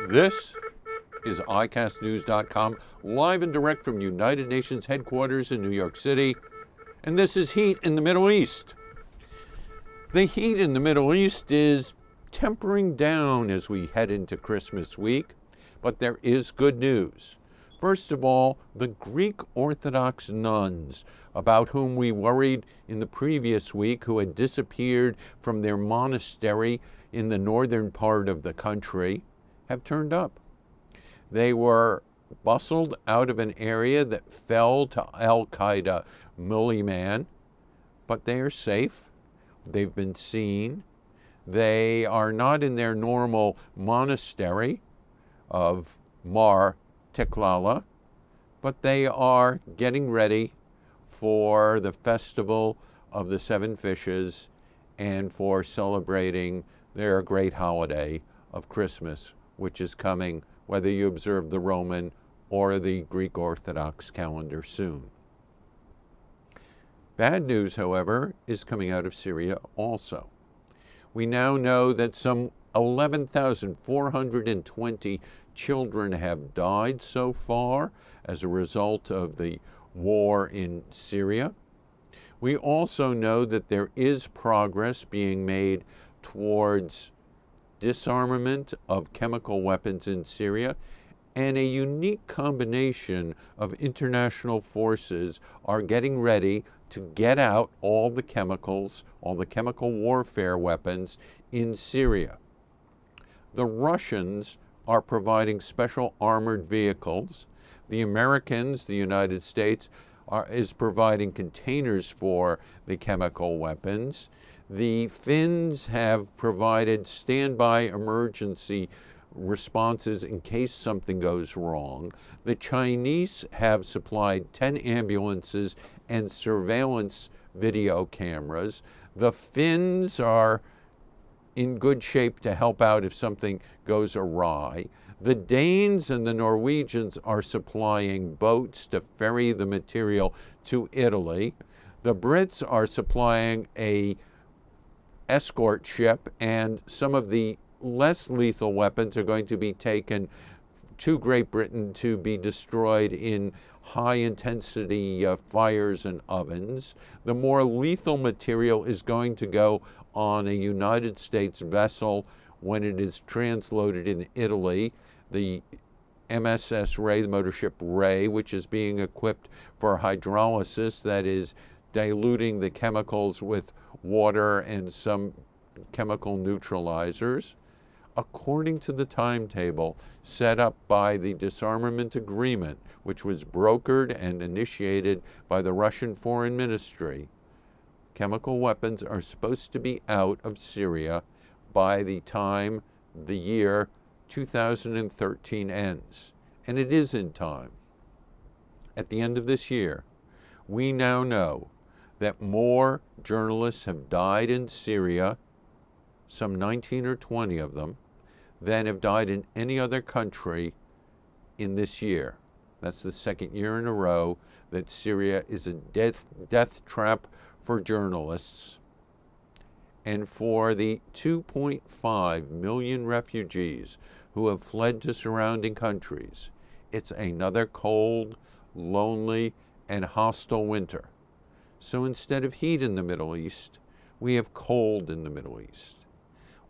This is iCastNews.com, live and direct from United Nations headquarters in New York City. And this is heat in the Middle East. The heat in the Middle East is tempering down as we head into Christmas week, but there is good news. First of all, the Greek Orthodox nuns, about whom we worried in the previous week, who had disappeared from their monastery in the northern part of the country, have turned up. They were bustled out of an area that fell to Al-Qaeda Mulliman, but they are safe. They've been seen. They are not in their normal monastery of Mar Tiklala, but they are getting ready for the festival of the seven fishes and for celebrating their great holiday of Christmas, which is coming whether you observe the Roman or the Greek Orthodox calendar soon. Bad news, however, is coming out of Syria also. We now know that some 11,420 children have died so far as a result of the war in Syria. We also know that there is progress being made towards disarmament of chemical weapons in Syria, and a unique combination of international forces are getting ready to get out all the chemicals, all the chemical warfare weapons in Syria. The Russians are providing special armored vehicles. The Americans, the United States, is providing containers for the chemical weapons. The Finns have provided standby emergency responses in case something goes wrong. The Chinese have supplied 10 ambulances and surveillance video cameras. The Finns are in good shape to help out if something goes awry. The Danes and the Norwegians are supplying boats to ferry the material to Italy. The Brits are supplying a escort ship, and some of the less lethal weapons are going to be taken to Great Britain to be destroyed in high-intensity fires and ovens. The more lethal material is going to go on a United States vessel when it is transloaded in Italy. The MSS Ray, the motor ship Ray, which is being equipped for hydrolysis, that is diluting the chemicals with water and some chemical neutralizers, according to the timetable set up by the disarmament agreement, which was brokered and initiated by the Russian Foreign Ministry. Chemical weapons are supposed to be out of Syria by the time the year 2013 ends, and it is in time. At the end of this year, we now know that more journalists have died in Syria, some 19 or 20 of them, than have died in any other country in this year. That's the second year in a row that Syria is a death trap for journalists. And for the 2.5 million refugees who have fled to surrounding countries, it's another cold, lonely, and hostile winter. So instead of heat in the Middle East, we have cold in the Middle East.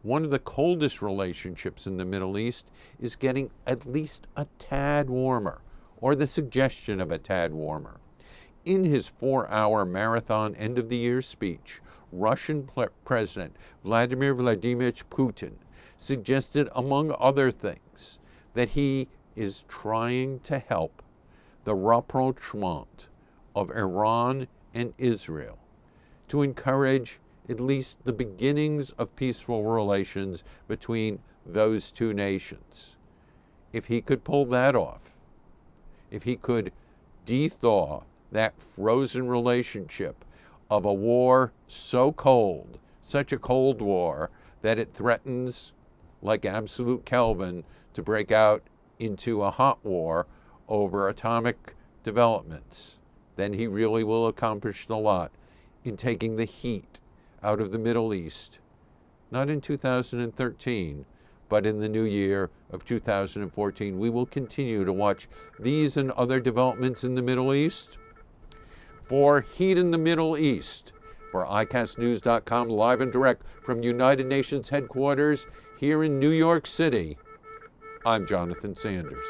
One of the coldest relationships in the Middle East is getting at least a tad warmer, or the suggestion of a tad warmer. In his 4-hour marathon end-of-the-year speech, Russian President Vladimir Vladimirovich Putin suggested, among other things, that he is trying to help the rapprochement of Iran and Israel to encourage at least the beginnings of peaceful relations between those two nations. If he could pull that off, if he could de-thaw that frozen relationship of a war so cold, such a cold war, that it threatens, like absolute Kelvin, to break out into a hot war over atomic developments, then he really will accomplish a lot in taking the heat out of the Middle East, not in 2013, But in the new year of 2014, we will continue to watch these and other developments in the Middle East. For Heat in the Middle East, for ICASTnews.com, live and direct from United Nations headquarters here in New York City, I'm Jonathan Sanders.